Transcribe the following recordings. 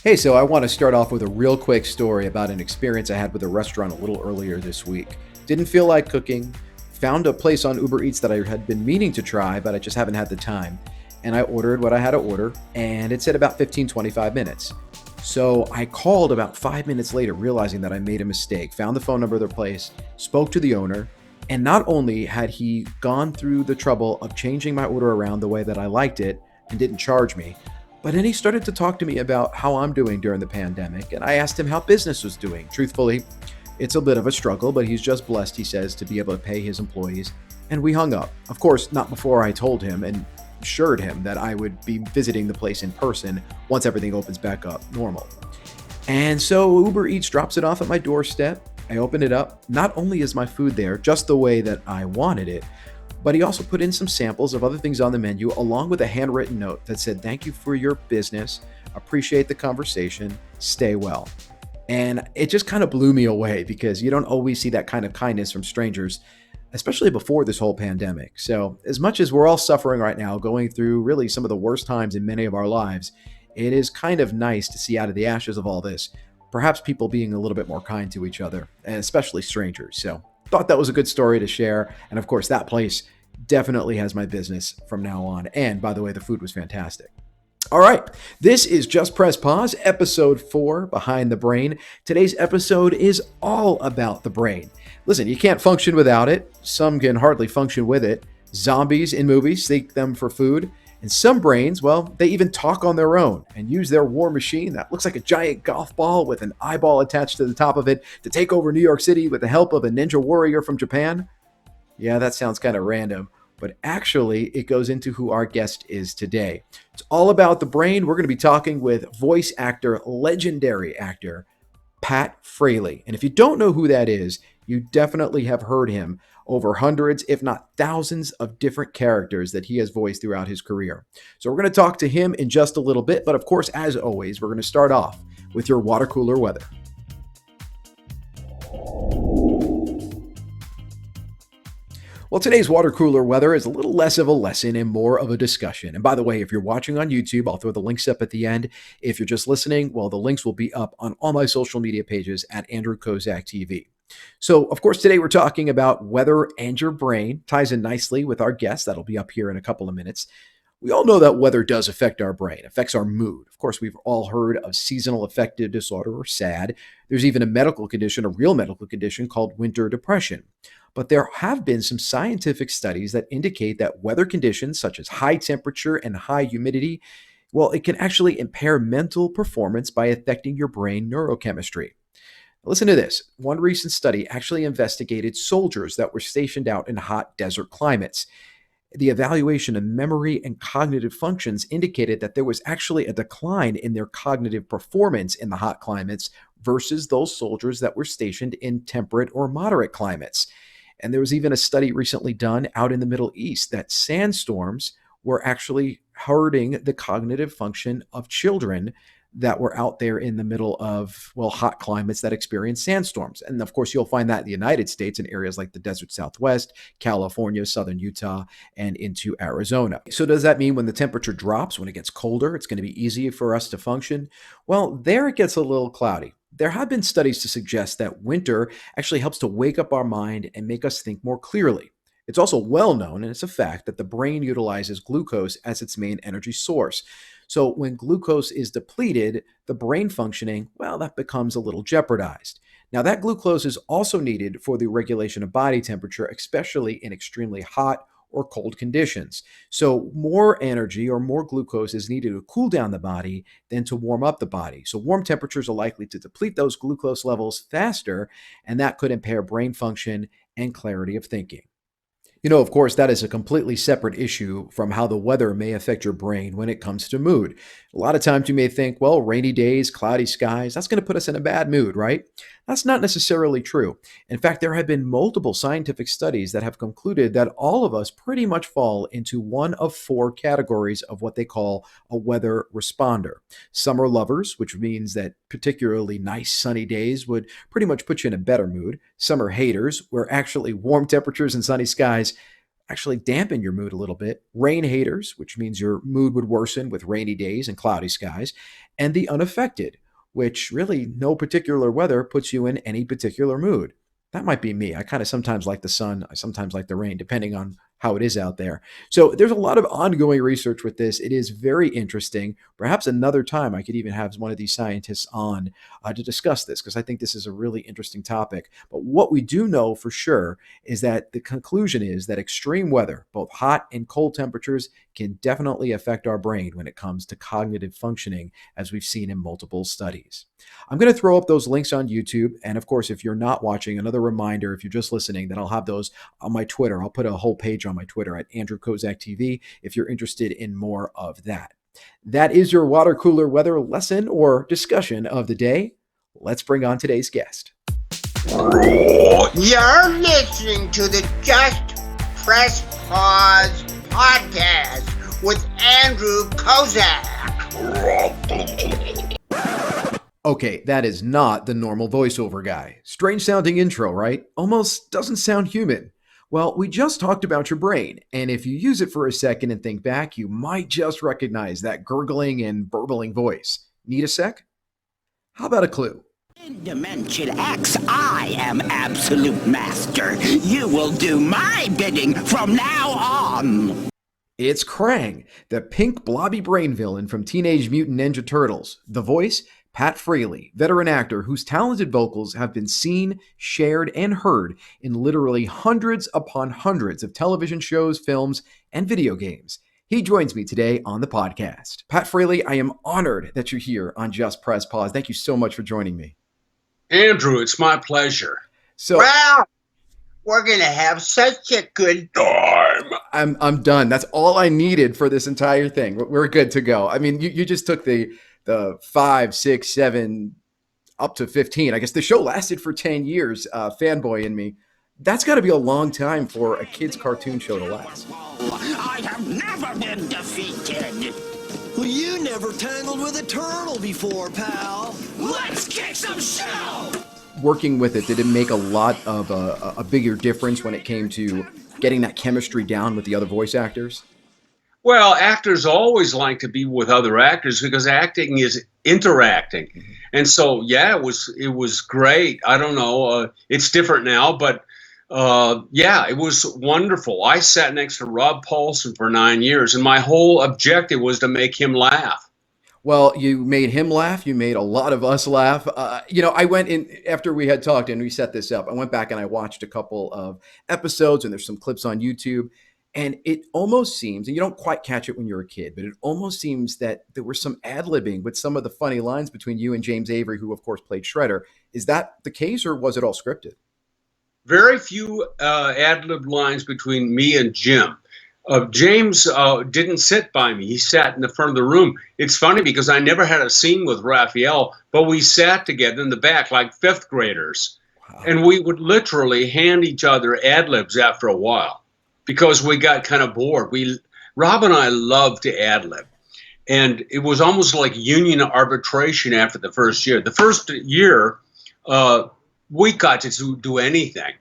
Hey, so I want to start off with a real quick story about an experience I had with a restaurant a little earlier this week. Didn't feel like cooking, found a place on Uber Eats that I had been meaning to try, but I just haven't had the time. And I ordered what I had to order, and it said about 15-25 minutes. So I called about 5 minutes later, realizing that I made a mistake, found the phone number of the place, spoke to the owner, and not only had he gone through the trouble of changing my order around the way that I liked it and didn't charge me, but then he started to talk to me about how I'm doing during the pandemic, and I asked him how business was doing. Truthfully, it's a bit of a struggle, but he's just blessed, he says, to be able to pay his employees. And we hung up. Of course, not before I told him and assured him that I would be visiting the place in person once everything opens back up normal. And so Uber Eats drops it off at my doorstep. I open it up. Not only is my food there just the way that I wanted it, but he also put in some samples of other things on the menu, along with a handwritten note that said, "Thank you for your business. Appreciate the conversation. Stay well." And it just kind of blew me away because you don't always see that kind of kindness from strangers, especially before this whole pandemic. So, as much as we're all suffering right now, going through really some of the worst times in many of our lives, it is kind of nice to see out of the ashes of all this, perhaps people being a little bit more kind to each other, and especially strangers. So, thought that was a good story to share. And of course, that place definitely has my business from now on. And by the way, the food was fantastic. All right, this is Just Press Pause, episode 4, Behind the Brain. Today's episode is all about the brain. Listen, you can't function without it. Some can hardly function with it. Zombies in movies seek them for food. And some brains, well, they even talk on their own and use their war machine that looks like a giant golf ball with an eyeball attached to the top of it to take over New York City with the help of a ninja warrior from Japan. Yeah, that sounds kind of random, but actually it goes into who our guest is today. It's all about the brain. We're going to be talking with voice actor, legendary actor, Pat Fraley. And if you don't know who that is, you definitely have heard him over hundreds, if not thousands, of different characters that he has voiced throughout his career. So we're going to talk to him in just a little bit, but of course, as always, we're going to start off with your water cooler weather. Well, today's water cooler weather is a little less of a lesson and more of a discussion. And by the way, if you're watching on YouTube, I'll throw the links up at the end. If you're just listening, well, the links will be up on all my social media pages at Andrew Kozak TV. So, of course, today we're talking about weather and your brain. Ties in nicely with our guest. That'll be up here in a couple of minutes. We all know that weather does affect our brain, affects our mood. Of course, we've all heard of seasonal affective disorder or SAD. There's even a medical condition, a real medical condition called winter depression. But there have been some scientific studies that indicate that weather conditions such as high temperature and high humidity, well, it can actually impair mental performance by affecting your brain neurochemistry. Listen to this. One recent study actually investigated soldiers that were stationed out in hot desert climates. The evaluation of memory and cognitive functions indicated that there was actually a decline in their cognitive performance in the hot climates versus those soldiers that were stationed in temperate or moderate climates. And there was even a study recently done out in the Middle East that sandstorms were actually hurting the cognitive function of children that were out there in the middle of, well, hot climates that experience sandstorms. And of course, you'll find that in the United States in areas like the desert Southwest, California, southern Utah, and into Arizona. So does that mean when the temperature drops, when it gets colder, it's going to be easier for us to function? Well, there it gets a little cloudy. There have been studies to suggest that winter actually helps to wake up our mind and make us think more clearly. It's also well known, and it's a fact, that the brain utilizes glucose as its main energy source. So when glucose is depleted, the brain functioning, well, that becomes a little jeopardized. Now, that glucose is also needed for the regulation of body temperature, especially in extremely hot or cold conditions. So more energy or more glucose is needed to cool down the body than to warm up the body. So warm temperatures are likely to deplete those glucose levels faster, and that could impair brain function and clarity of thinking. You know, of course, that is a completely separate issue from how the weather may affect your brain when it comes to mood. A lot of times you may think, well, rainy days, cloudy skies, that's going to put us in a bad mood, right? That's not necessarily true. In fact, there have been multiple scientific studies that have concluded that all of us pretty much fall into one of 4 categories of what they call a weather responder. Summer lovers, which means that particularly nice sunny days would pretty much put you in a better mood. Summer haters, where actually warm temperatures and sunny skies actually dampen your mood a little bit. Rain haters, which means your mood would worsen with rainy days and cloudy skies. And the unaffected, which really no particular weather puts you in any particular mood. That might be me. I kind of sometimes like the sun, I sometimes like the rain, depending on how it is out there. So there's a lot of ongoing research with this. It is very interesting. Perhaps another time I could even have one of these scientists on to discuss this, because I think this is a really interesting topic. But what we do know for sure is that the conclusion is that extreme weather, both hot and cold temperatures, can definitely affect our brain when it comes to cognitive functioning, as we've seen in multiple studies. I'm going to throw up those links on YouTube. And of course, if you're not watching, another reminder, if you're just listening, that I'll have those on my Twitter. I'll put a whole page on my Twitter at Andrew Kozak TV if you're interested in more of that. That is your water cooler weather lesson or discussion of the day. Let's bring on today's guest. You're listening to the Just Press Pause podcast with Andrew Kozak. Okay, that is not the normal voiceover guy. Strange sounding intro, right? Almost doesn't sound human. Well, we just talked about your brain, and if you use it for a second and think back, you might just recognize that gurgling and burbling voice. Need a sec? How about a clue? In Dimension X, I am absolute master. You will do my bidding from now on. It's Krang, the pink blobby brain villain from Teenage Mutant Ninja Turtles. The voice, Pat Fraley, veteran actor whose talented vocals have been seen, shared, and heard in literally hundreds upon hundreds of television shows, films, and video games. He joins me today on the podcast. Pat Fraley, I am honored that you're here on Just Press Pause. Thank you so much for joining me. Andrew, it's my pleasure. So, well, we're going to have such a good time. I'm done. That's all I needed for this entire thing. We're good to go. I mean, you just took the 5, 6, 7, up to 15. I guess the show lasted for 10 years, fanboy in me. That's got to be a long time for a kid's cartoon show to last. I have never been defeated. Well, you never tangled with a turtle before, pal. Let's kick some shell! Working with it, did it make a lot of a bigger difference when it came to getting that chemistry down with the other voice actors? Well, actors always like to be with other actors because acting is interacting. Mm-hmm. And so, yeah, it was great. I don't know. It's different now, but yeah, it was wonderful. I sat next to Rob Paulson for 9 years, and my whole objective was to make him laugh. Well, you made him laugh. You made a lot of us laugh. I went in after we had talked and we set this up. I went back and I watched a couple of episodes, and there's some clips on YouTube. And it almost seems, and you don't quite catch it when you're a kid, but it almost seems that there was some ad-libbing with some of the funny lines between you and James Avery, who, of course, played Shredder. Is that the case, or was it all scripted? Very few ad-lib lines between me and Jim. James didn't sit by me. He sat in the front of the room. It's funny because I never had a scene with Raphael, but we sat together in the back like fifth graders. Wow. And we would literally hand each other ad-libs after a while, because we got kind of bored. Rob and I loved to ad-lib. And it was almost like union arbitration after the first year. The first year, we got to do anything.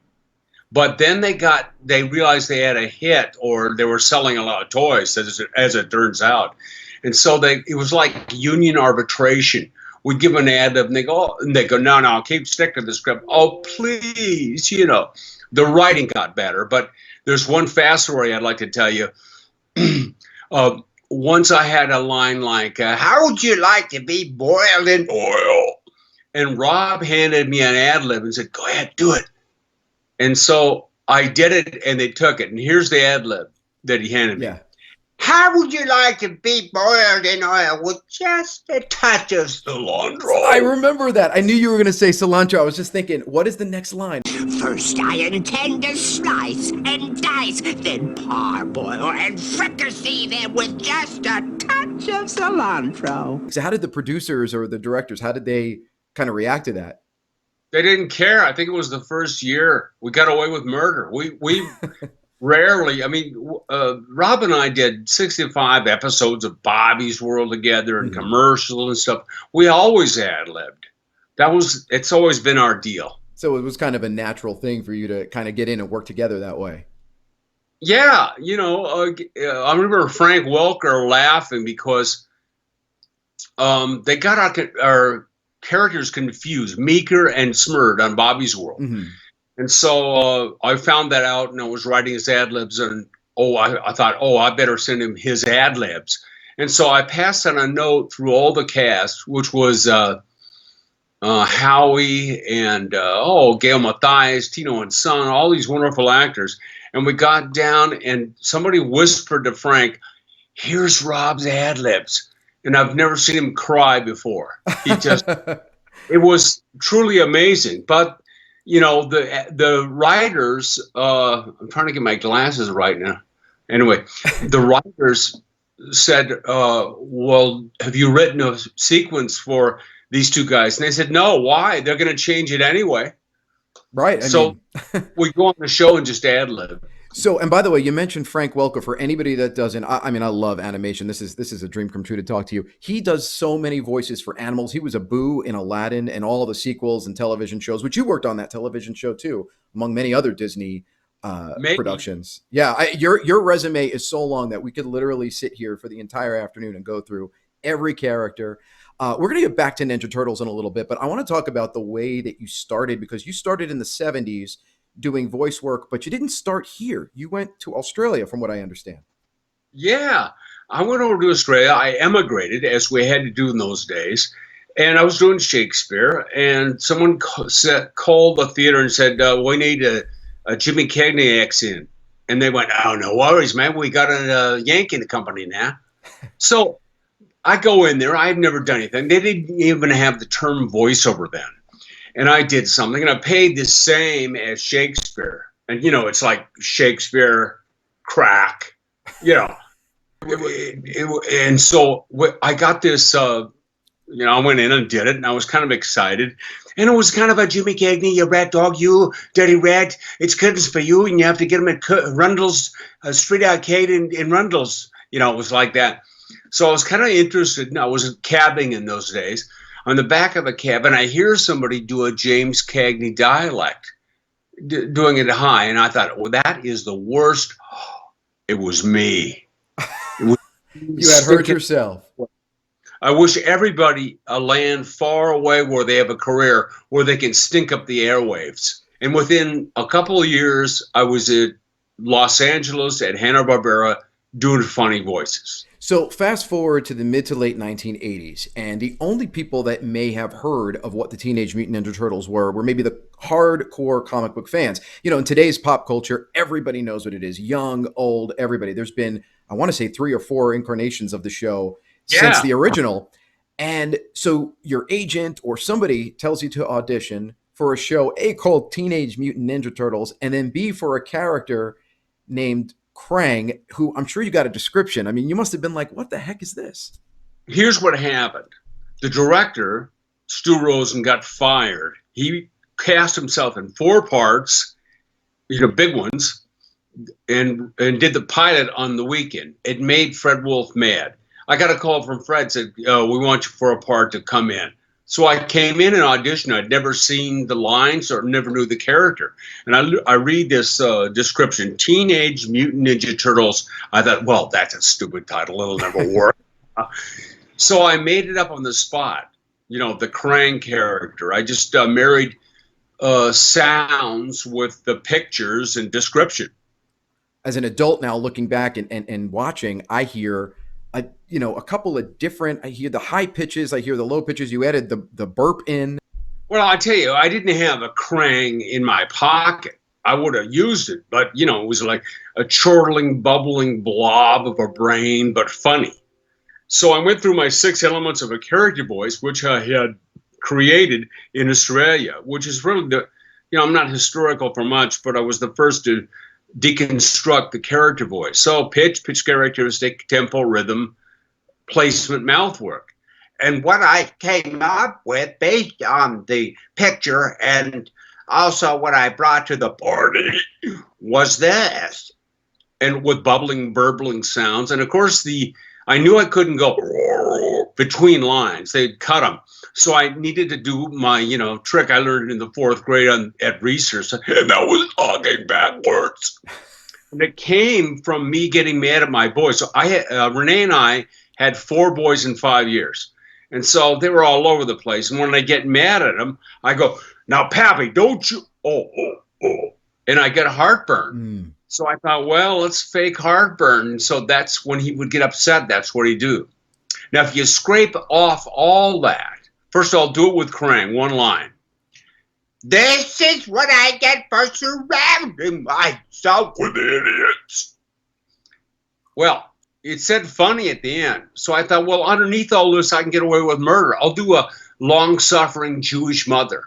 But then they realized they had a hit, or they were selling a lot of toys, as it turns out. And so it was like union arbitration. We'd give an ad-lib, and they go, no, keep sticking to the script. Oh, please, The writing got better, but there's one fast story I'd like to tell you. Once I had a line like, how would you like to be boiled in oil? And Rob handed me an ad-lib and said, go ahead, do it. And so I did it, and they took it. And here's the ad-lib that he handed me. Yeah. How would you like to be boiled in oil with just a touch of cilantro? I remember that. I knew you were going to say cilantro. I was just thinking, what is the next line? First I intend to slice and dice, then parboil and fricassee them with just a touch of cilantro. So how did the producers or the directors, how did they kind of react to that? They didn't care. I think it was the first year. We got away with murder. We rarely, Rob and I did 65 episodes of Bobby's World together and commercials and stuff. We always ad-libbed. It's always been our deal. So it was kind of a natural thing for you to kind of get in and work together that way. Yeah, I remember Frank Welker laughing because they got our characters confused, Meeker and Smurd on Bobby's World. Hmm. And so I found that out, and I was writing his ad libs, and I thought, I better send him his ad libs. And so I passed on a note through all the cast, which was Howie and Gail Mathias, Tino and Son, all these wonderful actors. And we got down, and somebody whispered to Frank, "Here's Rob's ad libs." And I've never seen him cry before. He just, it was truly amazing. But the writers, I'm trying to get my glasses right now. Anyway, the writers said, well, have you written a sequence for these two guys? And they said, no, why? They're going to change it anyway. Right. So we go on the show and just ad lib. So, and by the way, you mentioned Frank Welker. For anybody that doesn't, I mean, I love animation. This is a dream come true to talk to you. He does so many voices for animals. He was a Boo in Aladdin and all the sequels and television shows, which you worked on that television show too, among many other Disney productions. Yeah, your resume is so long that we could literally sit here for the entire afternoon and go through every character. We're going to get back to Ninja Turtles in a little bit, but I want to talk about the way that you started, because you started in the 70s doing voice work, but you didn't start here. You went to Australia, from what I understand. Yeah, I went over to Australia. I emigrated, as we had to do in those days, and I was doing Shakespeare. And someone called the theater and said, "We need a Jimmy Cagney accent." And they went, "Oh, no worries, man. We got a Yankee in the company now." So I go in there. I've never done anything. They didn't even have the term voiceover then. And I did something, and I paid the same as Shakespeare. And, it's like Shakespeare crack, and so I got this, I went in and did it, and I was kind of excited. And it was kind of a Jimmy Cagney, you rat dog, you dirty rat. It's curtains for you, and you have to get them at Rundle's Street Arcade in Rundle's. It was like that. So I was kind of interested, and I was cabbing in those days. On the back of a cab, and I hear somebody do a James Cagney dialect, doing it high, and I thought, well, that is the worst. It was me. It was You had hurt yourself. I wish everybody a land far away where they have a career where they can stink up the airwaves. And within a couple of years, I was at Los Angeles at Hanna-Barbera doing funny voices. So fast forward to the mid to late 1980s, and the only people that may have heard of what the Teenage Mutant Ninja Turtles were maybe the hardcore comic book fans. In today's pop culture, everybody knows what it is. Young, old, everybody. There's been, I want to say, 3 or 4 incarnations of the show since the original. And so your agent or somebody tells you to audition for a show, A, called Teenage Mutant Ninja Turtles, and then B, for a character named Krang, who I'm sure you got a description. I mean, you must have been like, what the heck is this? Here's what happened. The director, Stu Rosen, got fired. He cast himself in 4 parts, big ones, and did the pilot on the weekend. It made Fred Wolf mad. I got a call from Fred, said, we want you for a part to come in. So I came in and auditioned. I'd never seen the lines or never knew the character. And I read this description, Teenage Mutant Ninja Turtles. I thought, well, that's a stupid title. It'll never work. So I made it up on the spot, the Krang character. I just married sounds with the pictures and description. As an adult now, looking back and watching, I hear a couple of different, I hear the high pitches, I hear the low pitches. You added the burp in. Well, I tell you, I didn't have a Krang in my pocket. I would have used it, but it was like a chortling, bubbling blob of a brain, but funny. So I went through my 6 elements of a character voice, which I had created in Australia, which is really I'm not historical for much, but I was the first to deconstruct the character voice. So pitch characteristic, tempo, rhythm, placement, mouth work. And what I came up with based on the picture and also what I brought to the party was this. And with bubbling, burbling sounds. And of course, I knew I couldn't go between lines. They'd cut them. So I needed to do my, trick I learned in the 4th grade at research. And that was talking backwards. And it came from me getting mad at my boys. So Renee and I had 4 boys in 5 years. And so they were all over the place. And when I get mad at them, I go, now, Pappy, don't you, oh. And I get heartburn. So I thought, well, let's fake heartburn. And so that's when he would get upset. That's what he'd do. Now, if you scrape off all that, first of all, do it with Krang, one line. This is what I get for surrounding myself with idiots. Well, it said funny at the end. So I thought, well, underneath all this, I can get away with murder. I'll do a long-suffering Jewish mother.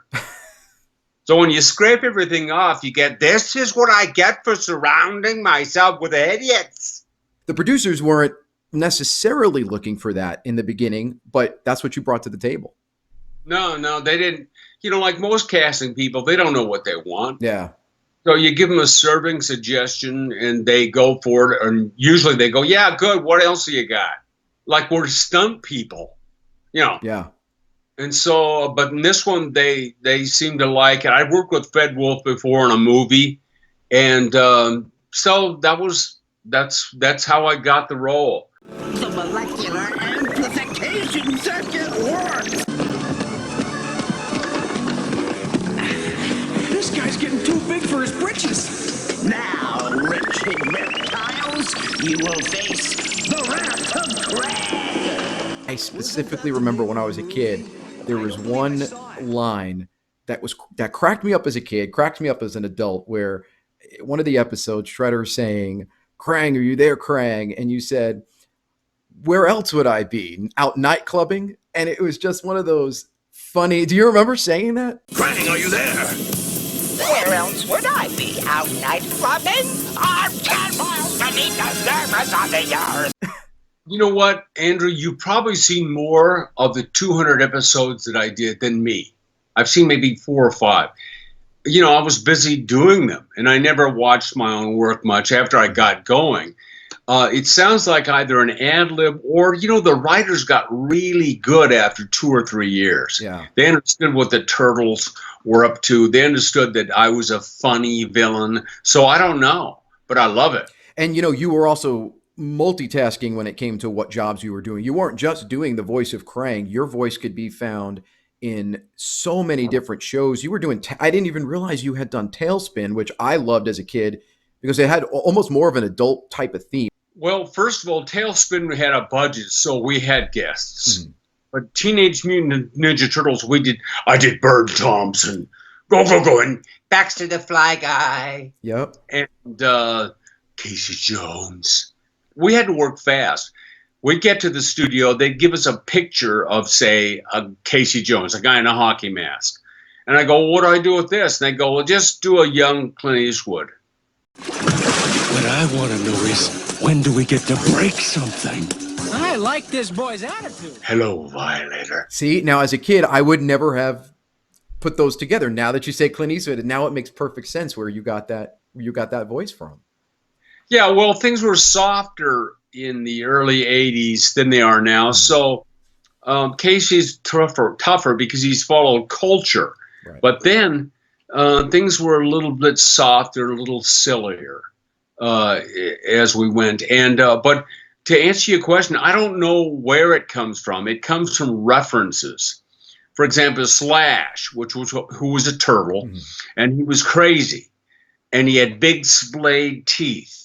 So when you scrape everything off, you get, this is what I get for surrounding myself with idiots. The producers weren't necessarily looking for that in the beginning, but that's what you brought to the table. No, they didn't. You know, like most casting people, they don't know what they want. Yeah. So you give them a serving suggestion and they go for it. And usually they go, yeah, good. What else do you got? Like we're stunt people, you know. Yeah. And so, but in this one, they seem to like it. I worked with Fred Wolf before in a movie. And so that's how I got the role. The molecular amplification circuit works. This guy's getting too big for his britches. Now, wretched reptiles, you will face the wrath of Krang. I specifically remember when I was a kid, there was one line that cracked me up as a kid, cracked me up as an adult, where one of the episodes, Shredder's saying, "Krang, are you there, Krang?" And you said, "Where else would I be? Out nightclubbing?" And it was just one of those funny. Do you remember saying that? Krang, are you there? Where else would I be? Out night clubbing? I'm 10 miles beneath the surface of the earth. You know what, Andrew? You've probably seen more of the 200 episodes that I did than me. I've seen maybe 4 or 5. You know, I was busy doing them, and I never watched my own work much after I got going. It sounds like either an ad lib or, you know, the writers got really good after 2 or 3 years. Yeah. They understood what the Turtles were up to. They understood that I was a funny villain. So I don't know, but I love it. And, you know, you were also multitasking when it came to what jobs you were doing. You weren't just doing the voice of Krang. Your voice could be found in so many different shows. You were doing, I didn't even realize you had done Tailspin, which I loved as a kid because it had almost more of an adult type of theme. Well, first of all, Tailspin had a budget, so we had guests. Mm-hmm. But Teenage Mutant Ninja Turtles, I did Bird Thompson, go, and Baxter the Fly Guy. Yep. And Casey Jones. We had to work fast. We'd get to the studio, they'd give us a picture of, say, a Casey Jones, a guy in a hockey mask. And I go, well, what do I do with this? And they go, well, just do a young Clint Eastwood. What I want to know is, when do we get to break something? I like this boy's attitude. Hello, Violator. See, now as a kid, I would never have put those together. Now that you say Clint Eastwood, now it makes perfect sense where you got that voice from. Yeah, well, things were softer in the early 80s than they are now. So Casey's tougher because he's followed culture. Right. But then things were a little bit softer, a little sillier as we went. And but to answer your question, I don't know where it comes from. It comes from references. For example, Slash, who was a turtle, and he was crazy, and he had big splayed teeth.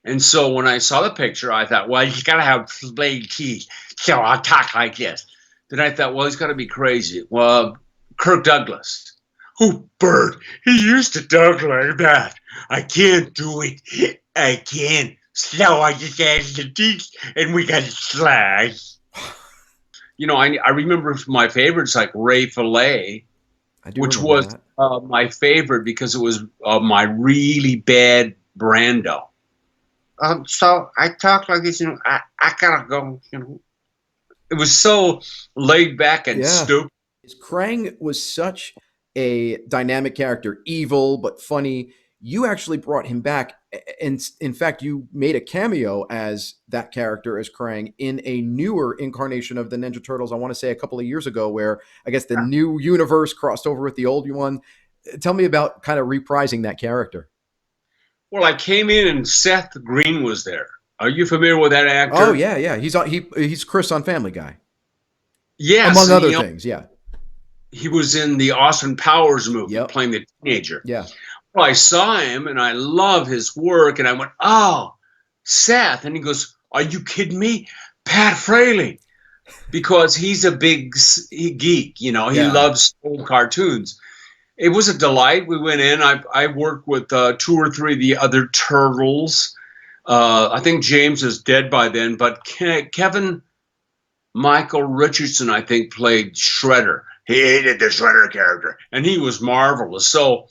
And so when I saw the picture, I thought, well, he's got to have splayed teeth, so I'll talk like this. Then I thought, well, he's got to be crazy. Well, Kirk Douglas. Oh, Bert, he used to talk like that. I can't do it. I can't. So I just added the teeth, and we got Slash. You know, I remember my favorites like Ray Fillet, which was my favorite because it was my really bad Brando. So I talk like this, and I gotta go, you know. It was so laid back and stupid. Krang was such a dynamic character, evil but funny. You actually brought him back, and in fact, you made a cameo as that character, as Krang, in a newer incarnation of the Ninja Turtles, I want to say a couple of years ago, where I guess the new universe crossed over with the old one. Tell me about kind of reprising that character. Well, I came in and Seth Green was there. Are you familiar with that actor? Oh yeah, yeah. He's Chris on Family Guy, Yes, among and other things. Yeah. he was in the Austin Powers movie Yep. playing the teenager. Yeah. Well, I saw him and I love his work, and I went, "Oh, Seth," and he goes, "Are you kidding me, Pat Fraley?" Because he's a big geek, you know. He Yeah. loves old cartoons. It was a delight. We went in. I worked with 2 or 3 of the other turtles. I think James is dead by then, but Kevin Michael Richardson, I think, played Shredder. He hated the Shredder character, and he was marvelous. So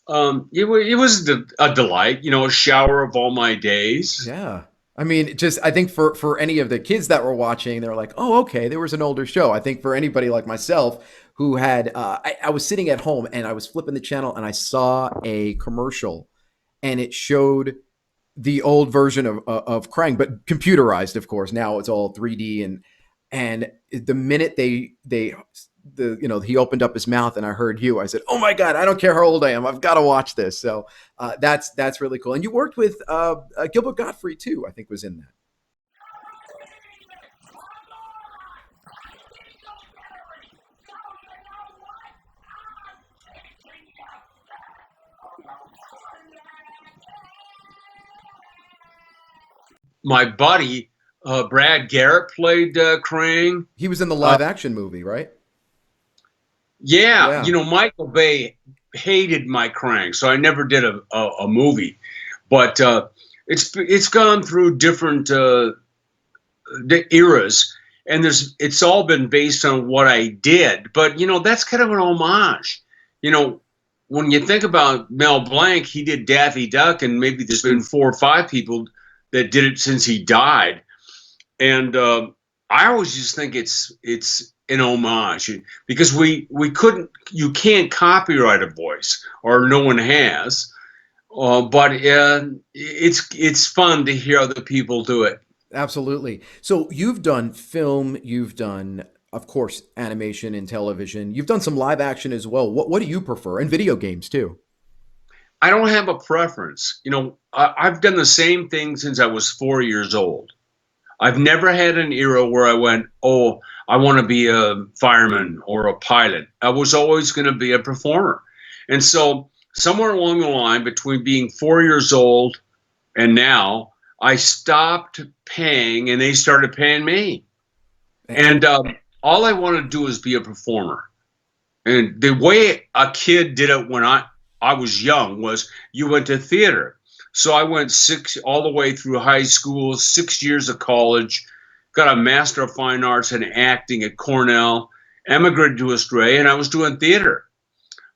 it was a delight, you know, a shower of all my days. Yeah. I mean, just I think for any of the kids that were watching, they're like, "Oh, okay, there was an older show." I think for anybody like myself who had, I was sitting at home and I was flipping the channel and I saw a commercial, and it showed the old version of Krang, but computerized, of course. Now it's all 3D, and the minute he opened up his mouth and I heard you, I said, "Oh my God, I don't care how old I am, I've got to watch this." So that's really cool. And you worked with Gilbert Gottfried too, I think was in that. My buddy Brad Garrett played Krang. He was in the live action movie, right? Yeah, Yeah. you know, Michael Bay hated my Krang, so I never did a movie. But it's gone through different eras, and it's all been based on what I did. But you know, that's kind of an homage. You know, when you think about Mel Blanc, he did Daffy Duck, and maybe there's been 4 or 5 people that did it since he died. And I always just think it's an homage because you can't copyright a voice, or no one has. But it's fun to hear other people do it. Absolutely. So you've done film, you've done, of course, animation and television. You've done some live action as well. What do you prefer? And video games too. I don't have a preference. You know, I've done the same thing since I was 4 years old. I've never had an era where I went, "Oh, I want to be a fireman or a pilot." I was always going to be a performer. And so somewhere along the line between being 4 years old and now, I stopped paying and they started paying me. And all I want to do is be a performer. And the way a kid did it when I was young was you went to theater. So I went all the way through high school, 6 years of college, got a Master of Fine Arts in acting at Cornell, emigrated to Australia, and I was doing theater.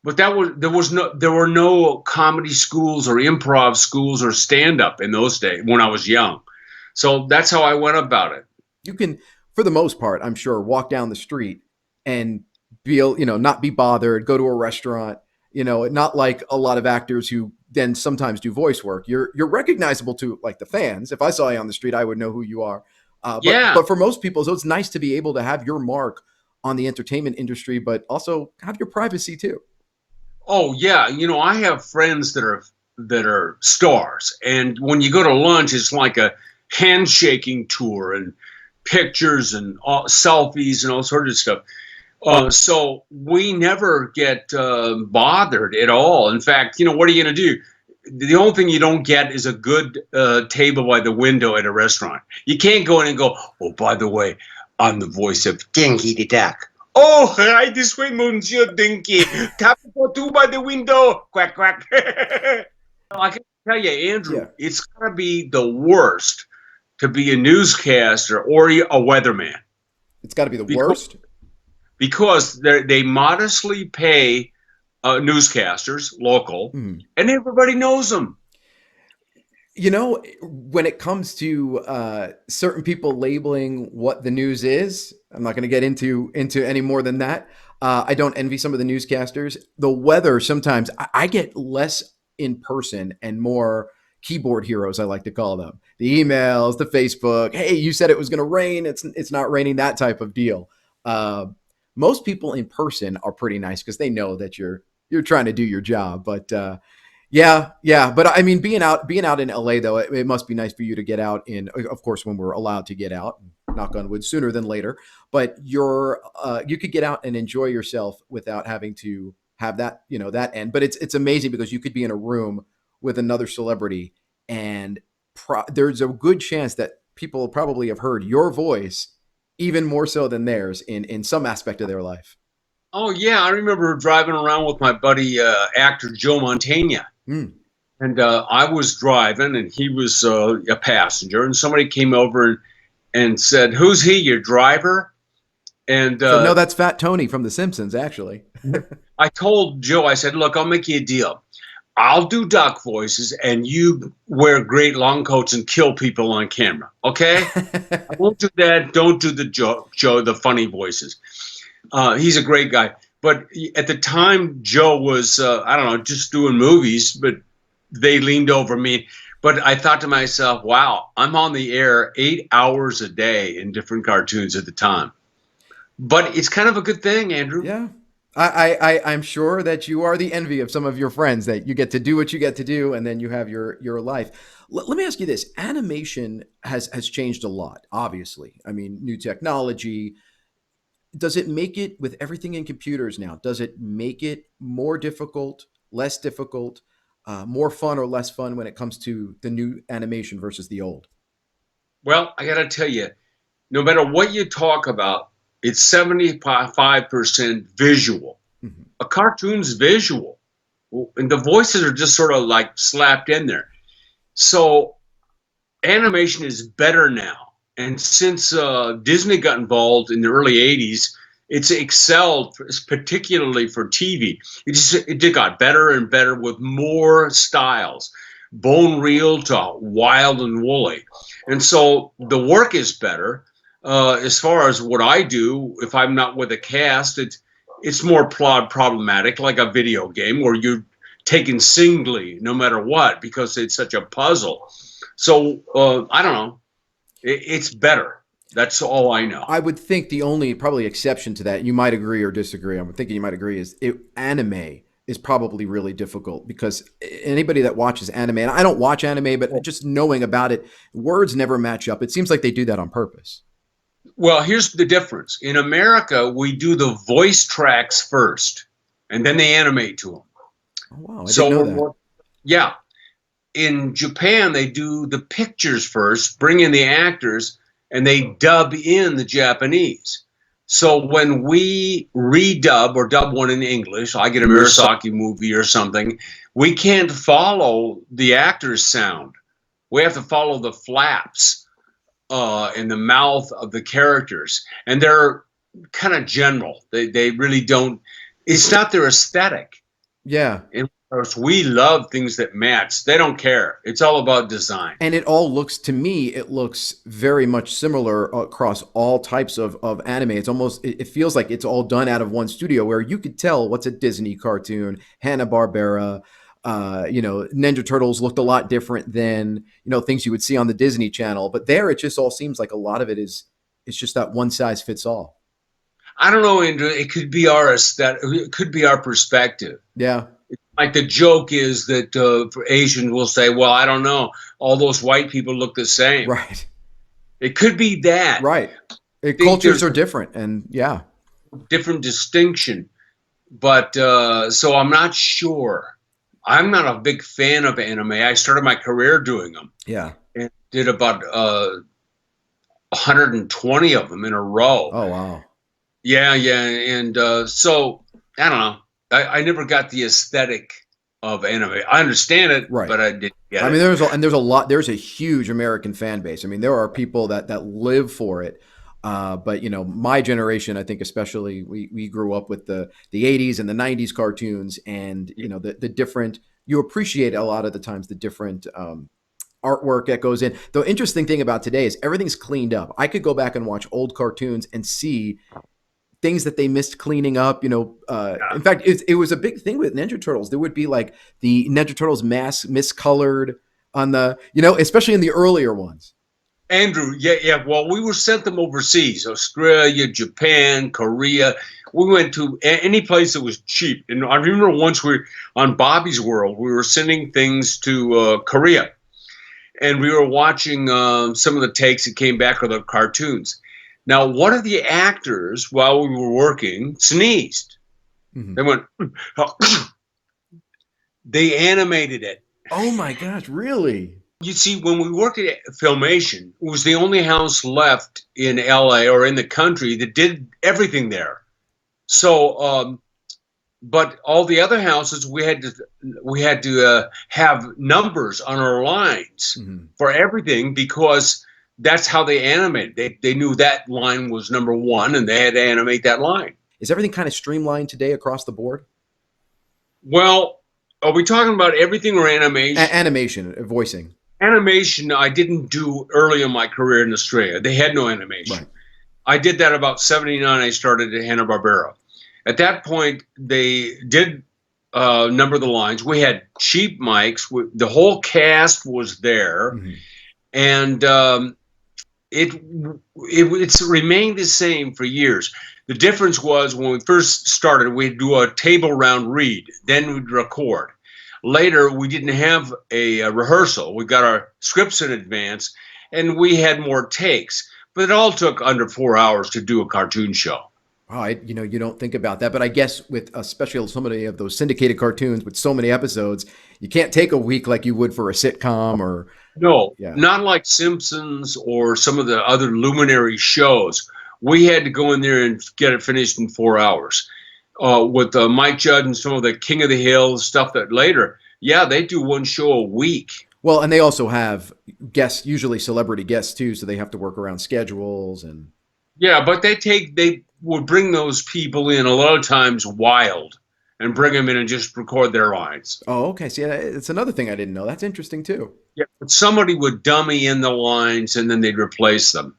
But there were no comedy schools or improv schools or stand-up in those days when I was young. So that's how I went about it. You can, for the most part, I'm sure, walk down the street and not be bothered, go to a restaurant, not like a lot of actors who then sometimes do voice work. You're recognizable to like the fans. If I saw you on the street, I would know who you are. But for most people, so it's nice to be able to have your mark on the entertainment industry, but also have your privacy too. Oh yeah, you know, I have friends that are stars, and when you go to lunch, it's like a handshaking tour and pictures and selfies and all sorts of stuff. So we never get bothered at all. In fact, you know, what are you going to do? The only thing you don't get is a good table by the window at a restaurant. You can't go in and go, "Oh, by the way, I'm the voice of Dinky the Duck." "Oh, right this way, Monsieur Dinky. Tap for 2 by the window. Quack, quack." I can tell you, Andrew, It's got to be the worst to be a newscaster or a weatherman. It's got to be the worst? Because they modestly pay newscasters, local, and everybody knows them. You know, when it comes to certain people labeling what the news is, I'm not going to get into any more than that. I don't envy some of the newscasters. The weather, sometimes I get less in person and more keyboard heroes, I like to call them. The emails, the Facebook, "Hey, you said it was going to rain. It's not raining," that type of deal. Most people in person are pretty nice because they know that you're trying to do your job. But Yeah. But I mean, being out in LA though, it must be nice for you to get out in, of course, when we're allowed to get out, knock on wood, sooner than later. But you could get out and enjoy yourself without having to have that, that end. But it's amazing because you could be in a room with another celebrity and there's a good chance that people probably have heard your voice even more so than theirs in some aspect of their life. Oh yeah, I remember driving around with my buddy actor Joe Mantegna, Mm. and I was driving, and he was a passenger, and somebody came over and said, "Who's he? Your driver?" And So no, that's Fat Tony from The Simpsons, actually. I told Joe, I said, "Look, I'll make you a deal. I'll do duck voices, and you wear great long coats and kill people on camera. Okay? I won't do that. Don't do the Joe, the funny voices." He's a great guy. But at the time, Joe was, I don't know, just doing movies, but they leaned over me. But I thought to myself, wow, I'm on the air 8 hours a day in different cartoons at the time. But it's kind of a good thing, Andrew. Yeah. I'm sure that you are the envy of some of your friends that you get to do what you get to do, and then you have your life. Let me ask you this: animation has changed a lot. Obviously, I mean, new technology. Does it make it with everything in computers now? Does it make it more difficult, less difficult, more fun or less fun when it comes to the new animation versus the old? Well, I got to tell you, no matter what you talk about, it's 75% visual. Mhm. A cartoon's visual, and the voices are just sort of like slapped in there. So animation is better now. And since Disney got involved in the early 80s, it's excelled, particularly for TV. It got better and better with more styles, bone real to wild and woolly. And so the work is better. As far as what I do, if I'm not with a cast, it's more plot problematic, like a video game where you're taken singly no matter what because it's such a puzzle. So I don't know. It's better. That's all I know. I would think the only probably exception to that, you might agree or disagree. I'm thinking you might agree, is anime is probably really difficult because anybody that watches anime, and I don't watch anime, but just knowing about it, words never match up. It seems like they do that on purpose. Well, here's the difference. In America, we do the voice tracks first, and then they animate to them. Oh, wow, I So, didn't know that. yeah. In Japan, they do the pictures first, bring in the actors, and they dub in the Japanese. So when we redub or dub one in English, I get a Murasaki movie or something, we can't follow the actor's sound. We have to follow the flaps in the mouth of the characters. And they're kind of general. They really don't, it's not their aesthetic. Yeah. And of course, we love things that match. They don't care. It's all about design. And it all looks, to me, it looks very much similar across all types of anime. It's almost, it feels like it's all done out of one studio where you could tell what's a Disney cartoon, Hanna-Barbera, Ninja Turtles looked a lot different than, things you would see on the Disney Channel. But there, it just all seems like a lot of it it's just that one size fits all. I don't know, Andrew. It could be our aesthetic. It could be our perspective. Yeah. Like the joke is that Asians will say, well, I don't know. All those white people look the same. Right. It could be that. Right. Cultures are different. And yeah. Different distinction. But so I'm not sure. I'm not a big fan of anime. I started my career doing them. Yeah. And did about 120 of them in a row. Oh, wow. Yeah. And so, I don't know. I never got the aesthetic of anime. I understand it, right, but I didn't get it. I mean, there's a huge American fan base. I mean, there are people that live for it. But my generation, I think especially, we grew up with the 80s and the 90s cartoons, and the different, you appreciate a lot of the times the different artwork that goes in. The interesting thing about today is everything's cleaned up. I could go back and watch old cartoons and see things that they missed cleaning up. In fact, it was a big thing with Ninja Turtles. There would be like the Ninja Turtles mask miscolored on the, especially in the earlier ones. Andrew, yeah. Well, we were sent them overseas, Australia, Japan, Korea. We went to any place that was cheap. And I remember once on Bobby's World, we were sending things to Korea. And we were watching some of the takes that came back of the cartoons. Now, one of the actors, while we were working, sneezed. Mhm. They went, they animated it. Oh my gosh, really? You see, when we worked at Filmation, it was the only house left in LA or in the country that did everything there. So, but all the other houses, we had to have numbers on our lines for everything, because that's how they animated. They knew that line was number one, and they had to animate that line. Is everything kind of streamlined today across the board? Well, are we talking about everything or animation? Animation, voicing. Animation, I didn't do early in my career in Australia. They had no animation. Right. I did that about 79. I started at Hanna-Barbera. At that point, they did number the lines. We had cheap mics. The whole cast was there. And it's remained the same for years. The difference was when we first started, we'd do a table round read, then we'd record. Later, we didn't have a rehearsal. We got our scripts in advance, and we had more takes. But it all took under 4 hours to do a cartoon show. Oh, you don't think about that, but I guess with especially so many of those syndicated cartoons with so many episodes, you can't take a week like you would for a sitcom or. No, Yeah. Not like Simpsons or some of the other luminary shows. We had to go in there and get it finished in 4 hours. With Mike Judd and some of the King of the Hill stuff that later, they do one show a week. Well, and they also have guests, usually celebrity guests too, so they have to work around schedules and. Yeah, but they would bring those people in a lot of times wild and bring them in and just record their lines. Oh, okay. See, it's another thing I didn't know. That's interesting too. Yeah, but somebody would dummy in the lines and then they'd replace them.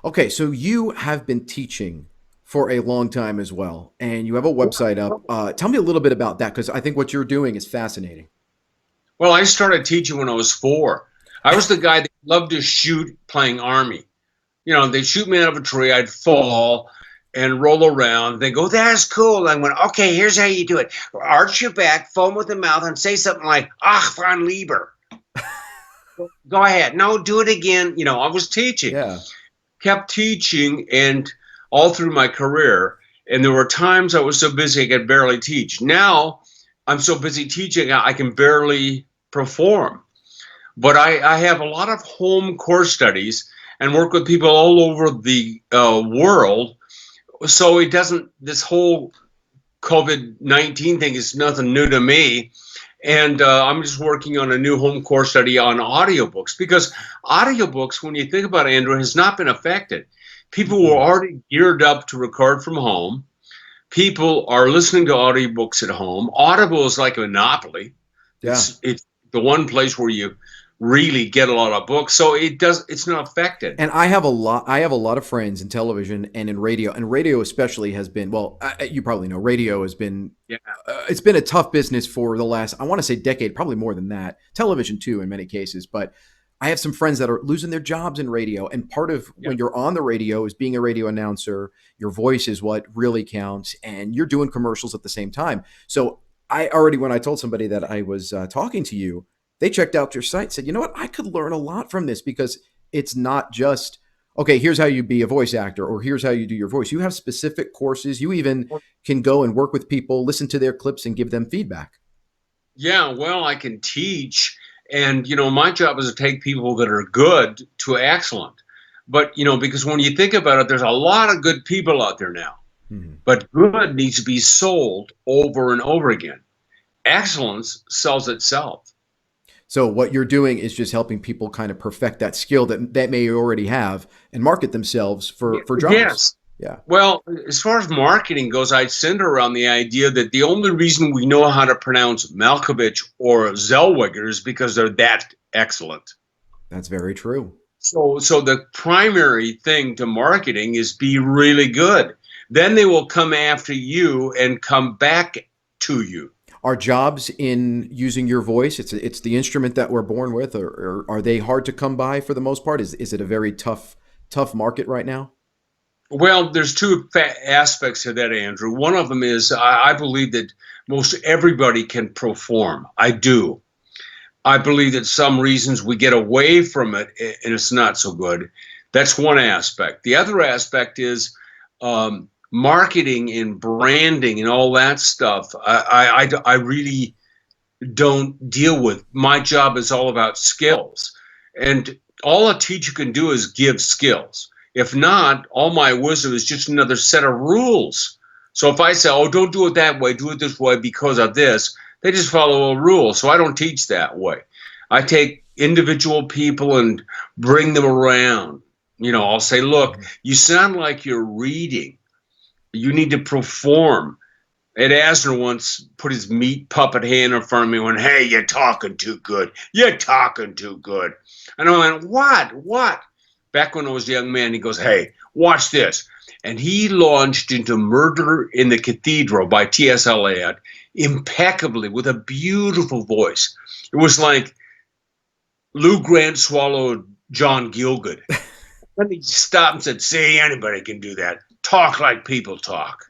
Okay, so you have been teaching for a long time as well, and you have a website up. Tell me a little bit about that, because I think what you're doing is fascinating. Well, I started teaching when I was 4. I was the guy that loved to shoot playing Army. They'd shoot me out of a tree, I'd fall and roll around. They go, "That's cool." I went, "Okay, here's how you do it. Arch your back, foam with the mouth, and say something like, Ach, von Lieber." Go ahead. No, do it again. I was teaching. Yeah. Kept teaching, and all through my career. And there were times I was so busy I could barely teach. Now I'm so busy teaching I can barely perform. But I have a lot of home course studies and work with people all over the world. So this whole COVID-19 thing is nothing new to me. And I'm just working on a new home course study on audiobooks, because audiobooks, when you think about it, Andrew, has not been affected. People were already geared up to record from home. People are listening to audiobooks at home. Audible is like a monopoly. Yeah. It's the one place where you really get a lot of books. So it's not affected. And I have a lot of friends in television and in radio, and radio especially has been, well, you probably know, radio has been, it's been a tough business for the last, I want to say decade, probably more than that. Television too, in many cases. But I have some friends that are losing their jobs in radio. And part of when you're on the radio is being a radio announcer. Your voice is what really counts, and you're doing commercials at the same time. So when I told somebody that I was talking to you, they checked out your site, said, you know what, I could learn a lot from this, because it's not just, okay, here's how you be a voice actor, or here's how you do your voice. You have specific courses. You even can go and work with people, listen to their clips, and give them feedback. Yeah, well, I can teach. And, my job is to take people that are good to excellent. But, because when you think about it, there's a lot of good people out there now. Mm-hmm. But good needs to be sold over and over again. Excellence sells itself. So what you're doing is just helping people kind of perfect that skill that may already have and market themselves for jobs. Yes. Yeah. Well, as far as marketing goes, I'd center around the idea that the only reason we know how to pronounce Malkovich or Zellweger is because they're that excellent. That's very true. So the primary thing to marketing is be really good. Then they will come after you and come back to you. Are jobs in using your voice, it's the instrument that we're born with, or are they hard to come by for the most part? Is it a very tough market right now? Well, there's two aspects to that, Andrew. One of them is I believe that most everybody can perform. I do. I believe that some reasons we get away from it and it's not so good. That's one aspect. The other aspect is marketing and branding and all that stuff. I really don't deal with. My job is all about skills. And all a teacher can do is give skills. If not, all my wisdom is just another set of rules. So if I say, oh, don't do it that way, do it this way because of this, they just follow a rule. So I don't teach that way. I take individual people and bring them around. I'll say, look, you sound like you're reading. You need to perform. Ed Asner once put his meat puppet hand in front of me and went, hey, you're talking too good. You're talking too good. And I went, what? Back when I was a young man, he goes, hey, watch this. And he launched into Murder in the Cathedral by T.S. Eliot impeccably with a beautiful voice. It was like Lou Grant swallowed John Gielgud. Then he stopped and said, see, anybody can do that. Talk like people talk.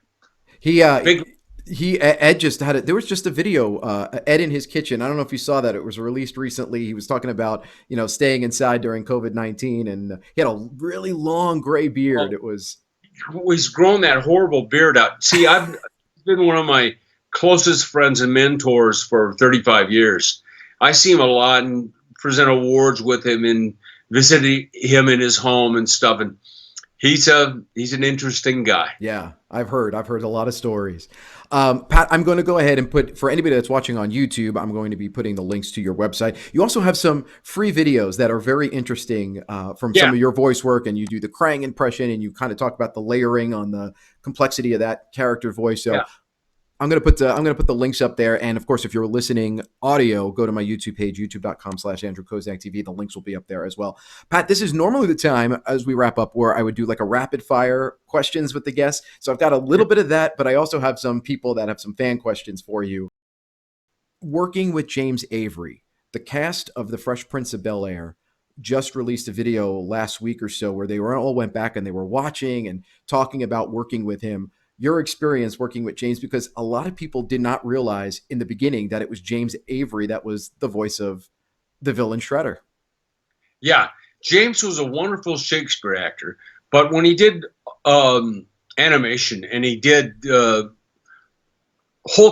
Ed just had it. There was just a video, Ed in his kitchen. I don't know if you saw that. It was released recently. He was talking about, staying inside during COVID-19, and he had a really long gray beard. He's grown that horrible beard out. See, I've been one of my closest friends and mentors for 35 years. I see him a lot and present awards with him and visited him in his home and stuff. And he's an interesting guy. Yeah, I've heard a lot of stories. Pat, I'm going to go ahead and put, for anybody that's watching on YouTube, I'm going to be putting the links to your website. You also have some free videos that are very interesting from some of your voice work, and you do the Krang impression, and you kind of talk about the layering on the complexity of that character voice. So I'm going to put the links up there. And of course, if you're listening audio, go to my YouTube page, youtube.com/Andrew Kozak TV. The links will be up there as well. Pat, this is normally the time as we wrap up where I would do like a rapid fire questions with the guests. So I've got a little bit of that, but I also have some people that have some fan questions for you. Working with James Avery, the cast of The Fresh Prince of Bel-Air just released a video last week or so where they all went back and they were watching and talking about working with him. Your experience working with James, because a lot of people did not realize in the beginning that it was James Avery that was the voice of the villain Shredder. Yeah, James was a wonderful Shakespeare actor, but when he did animation and he did Hulk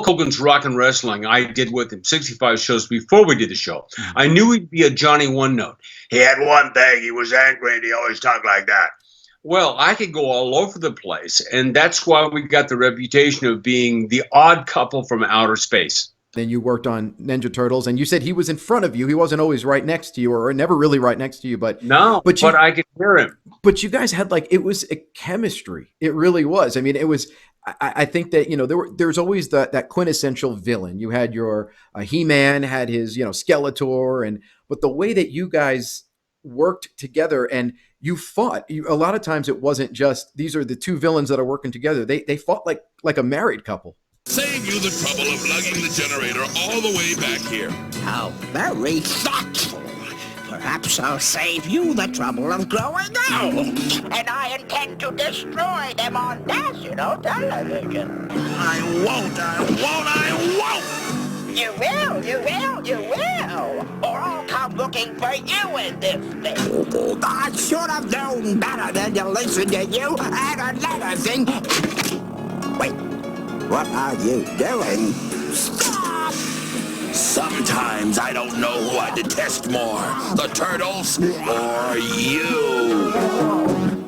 Hogan's Rock and Wrestling, I did with him 65 shows before we did the show. I knew he'd be a Johnny One Note. He had one thing, he was angry and he always talked like that. Well, I could go all over the place, and that's why we got the reputation of being the odd couple from outer space. Then you worked on Ninja Turtles, and you said he was in front of you. He wasn't always right next to you, or never really right next to you. But I could hear him. But you guys had it was a chemistry. It really was. I mean, it was. I think that there's always that quintessential villain. You had your He-Man, had his Skeletor, but the way that you guys worked together and you fought. A lot of times it wasn't just these are the two villains that are working together. They fought like a married couple. Save you the trouble of lugging the generator all the way back here. How very thoughtful. Perhaps I'll save you the trouble of growing old. And I intend to destroy them on national television. I won't! You will. Or I'll come looking for you in this thing. I should have known better than to listen to you. And another thing. Wait, what are you doing? Stop! Sometimes I don't know who I detest more, the turtles or you.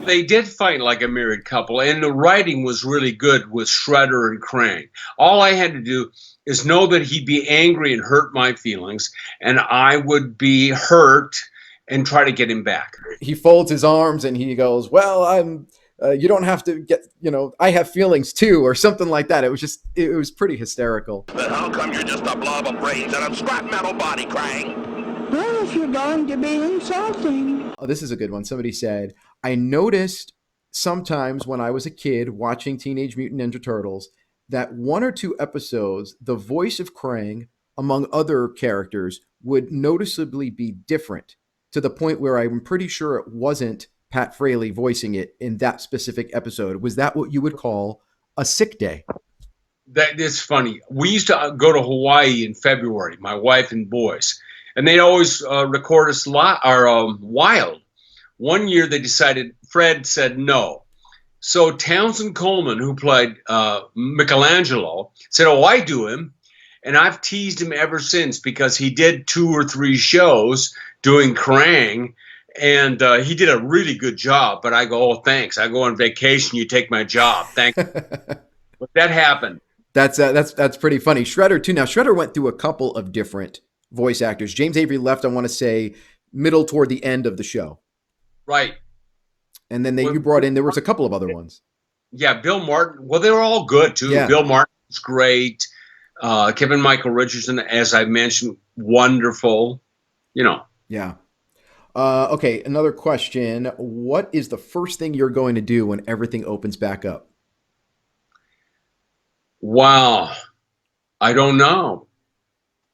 They did fight like a married couple, and the writing was really good with Shredder and Krang. All I had to do is know that he'd be angry and hurt my feelings, and I would be hurt and try to get him back. He folds his arms and he goes, well, you don't have to get, I have feelings too, or something like that. It was pretty hysterical. Then how come you're just a blob of brains and a scrap metal body, Krang? Well, if you're going to be insulting. Oh, this is a good one. Somebody said, I noticed sometimes when I was a kid watching Teenage Mutant Ninja Turtles that one or two episodes, the voice of Krang, among other characters, would noticeably be different to the point where I'm pretty sure it wasn't Pat Fraley voicing it in that specific episode. Was that what you would call a sick day? That is funny. We used to go to Hawaii in February, my wife and boys, and they'd always record us wild. One year they decided, Fred said no. So Townsend Coleman, who played Michelangelo, said, "Oh, I do him." And I've teased him ever since because he did 2 or 3 shows doing Krang, and he did a really good job. But I go, "Oh, thanks. I go on vacation. You take my job. Thanks." But that happened. That's pretty funny. Shredder too. Now Shredder went through a couple of different voice actors. James Avery left, I want to say, middle toward the end of the show. Right. And then you brought in, there was a couple of other ones. Yeah, Bill Martin. Well, they were all good too. Yeah. Bill Martin's great. Kevin Michael Richardson, as I mentioned, wonderful. Yeah. Okay, another question. What is the first thing you're going to do when everything opens back up? Wow. I don't know.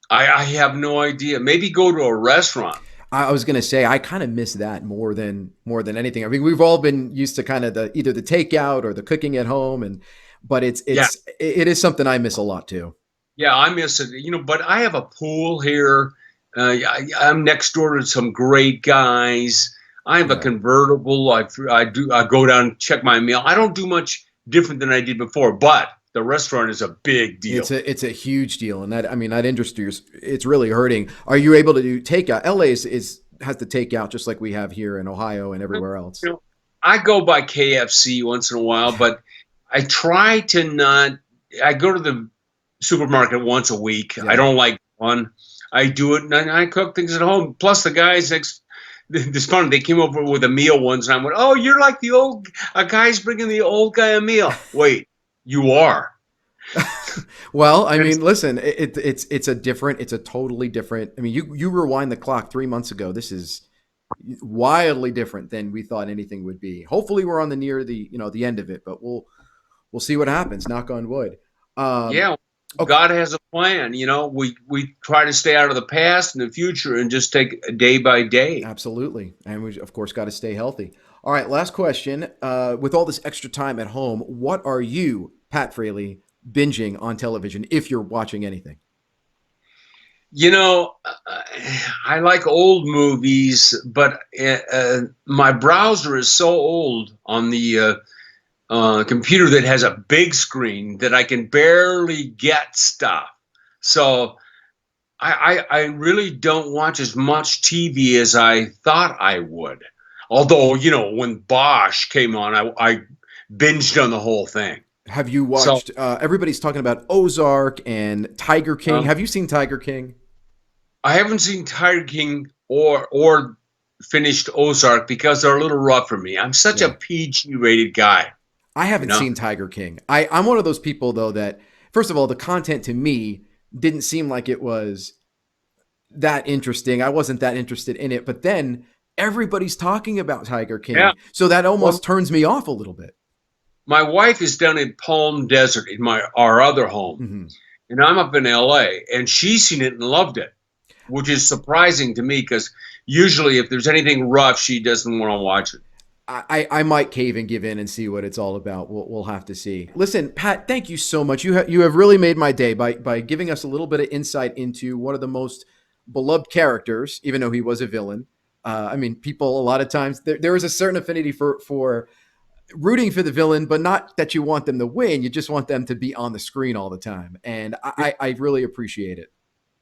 I have no idea. Maybe go to a restaurant. I was going to say I kind of miss that more than anything. I mean, we've all been used to kind of either the takeout or the cooking at home, but it is something I miss a lot too. Yeah, I miss it. But I have a pool here. I'm next door to some great guys. I have a convertible. I go down and check my mail. I don't do much different than I did before, but the restaurant is a big deal. It's a huge deal, and that industry it's really hurting. Are you able to do takeout? LA has the takeout just like we have here in Ohio and everywhere else. I go by KFC once in a while, but I try to not. I go to the supermarket once a week. Yeah. I don't like one. I do it, and I cook things at home. Plus, the guys this funny. They came over with a meal once, and I went, "Oh, you're like a guy's bringing the old guy a meal." Wait. You are. Well, I mean, listen, it's a totally different. I mean, you rewind the clock 3 months ago. This is wildly different than we thought anything would be. Hopefully, we're on the end of it, but we'll see what happens. Knock on wood. Okay. God has a plan. We try to stay out of the past and the future and just take it day by day. Absolutely, and we of course got to stay healthy. All right, last question. With all this extra time at home, what are you, Pat Fraley, binging on television if you're watching anything? I like old movies, but my browser is so old on the computer that has a big screen that I can barely get stuff. So I really don't watch as much TV as I thought I would. Although, when Bosch came on, I binged on the whole thing. Have you watched, everybody's talking about Ozark and Tiger King. Have you seen Tiger King? I haven't seen Tiger King or finished Ozark because they're a little rough for me. I'm such a PG rated guy. I haven't seen Tiger King. I'm one of those people, though, that, first of all, the content to me didn't seem like it was that interesting. I wasn't that interested in it. But then everybody's talking about Tiger King. Yeah. So that almost turns me off a little bit. My wife is down in Palm Desert in our other home. Mm-hmm. And I'm up in LA, and she's seen it and loved it, which is surprising to me because usually if there's anything rough, she doesn't want to watch it. I might cave and give in and see what it's all about. We'll have to see. Listen, Pat, thank you so much. You have really made my day by giving us a little bit of insight into one of the most beloved characters, even though he was a villain. I mean, people a lot of times there is a certain affinity for rooting for the villain, but not that you want them to win. You just want them to be on the screen all the time. And I really appreciate it.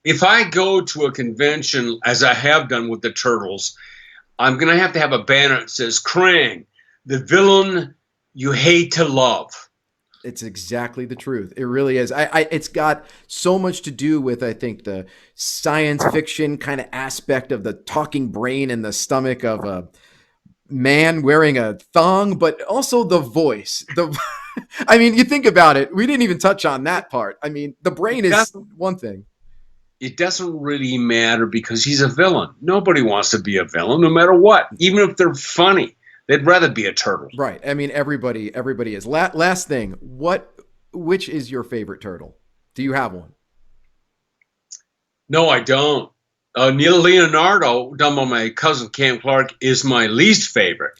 If I go to a convention, as I have done with the Turtles, I'm going to have a banner that says, Krang, the villain you hate to love. It's exactly the truth. It really is. It's got so much to do with, I think, the science fiction kind of aspect of the talking brain in the stomach of a man wearing a thong, but also the voice. I mean, you think about it. We didn't even touch on that part. I mean, the brain is one thing. It doesn't really matter because he's a villain. Nobody wants to be a villain, no matter what. Even if they're funny, they'd rather be a turtle. Right. I mean, everybody is. Last thing, which is your favorite turtle? Do you have one? No, I don't. Neil Leonardo, done by my cousin Cam Clark, is my least favorite.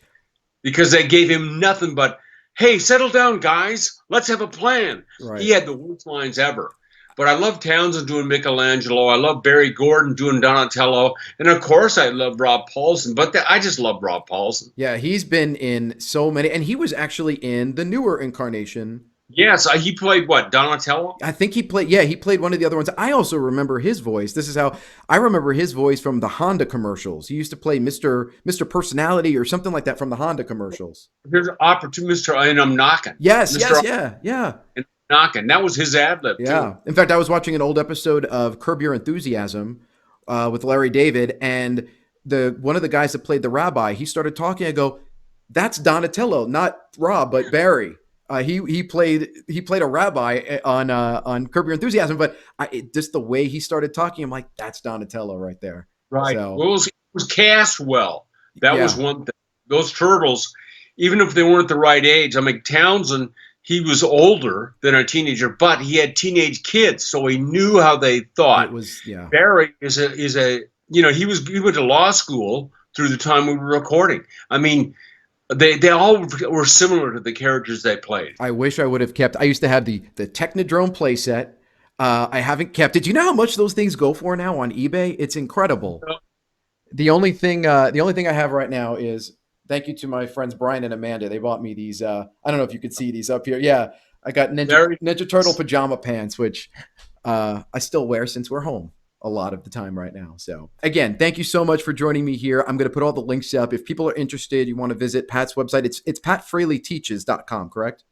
because they gave him nothing but, hey, settle down, guys. Let's have a plan. Right. He had the worst lines ever. But I love Townsend doing Michelangelo. I love Barry Gordon doing Donatello. And, of course, I love Rob Paulsen. But I just love Rob Paulsen. Yeah, he's been in so many. And he was actually in the newer incarnation. Yes, he played what, Donatello? I think he played one of the other ones. I also remember his voice. This is how I remember his voice from the Honda commercials. He used to play Mr. Personality or something like that from the Honda commercials. There's an opportunity, Mr. And I'm Knocking. Yes, Mr. yeah. And Knocking. That was his ad lib, Yeah. too. In fact, I was watching an old episode of Curb Your Enthusiasm with Larry David, and one of the guys that played the rabbi, he started talking. I go, that's Donatello, not Rob, but Barry. He played a rabbi on Curb Your Enthusiasm, but just the way he started talking, I'm like, that's Donatello right there. Right. So, Well, it was cast well. That was Yeah. one thing. Those turtles, even if they weren't the right age, I mean, Townsend, he was older than a teenager, but he had teenage kids, so he knew how they thought. it was, yeah. Barry is a he went to law school through the time we were recording. I mean, they all were similar to the characters they played. I wish I would have kept. I used to have the Technodrome playset. I haven't kept it. Do you know how much those things go for now on eBay? It's incredible. The only thing I have right now is, thank you to my friends Brian and Amanda. They bought me these. I don't know if you could see these up here. Yeah, I got Ninja Turtle pajama pants, which I still wear since we're home a lot of the time right now. So again, thank you so much for joining me here. I'm going to put all the links up. If people are interested, you want to visit Pat's website, it's patfraleyteaches.com, correct?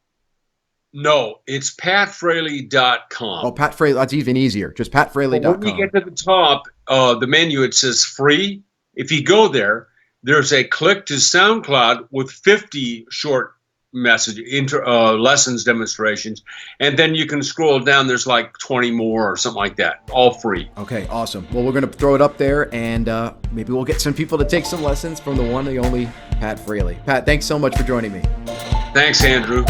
No, it's patfraley.com. Oh, Pat Fraley, that's even easier. Just patfraley.com. When you get to the top, the menu, it says free. If you go there, there's a click to SoundCloud with 50 short lessons demonstrations, and then you can scroll down. There's like 20 more or something like that, all free. Okay, awesome. Well, we're going to throw it up there, and maybe we'll get some people to take some lessons from the one and the only Pat Fraley. Pat, thanks so much for joining me. Thanks, Andrew.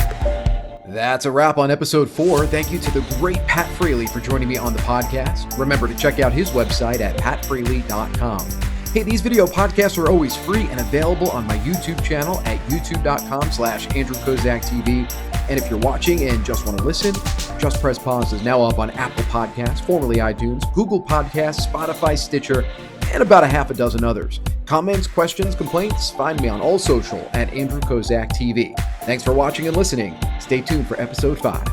That's a wrap on episode 4. Thank you to the great Pat Fraley for joining me on the podcast. Remember to check out his website at patfraley.com. Hey, these video podcasts are always free and available on my YouTube channel at youtube.com/AndrewKozakTV. And if you're watching and just want to listen, Just Press Pause is now up on Apple Podcasts, formerly iTunes, Google Podcasts, Spotify, Stitcher, and about a half a dozen others. Comments, questions, complaints, find me on all social at Andrew Kozak TV. Thanks for watching and listening. Stay tuned for episode 5.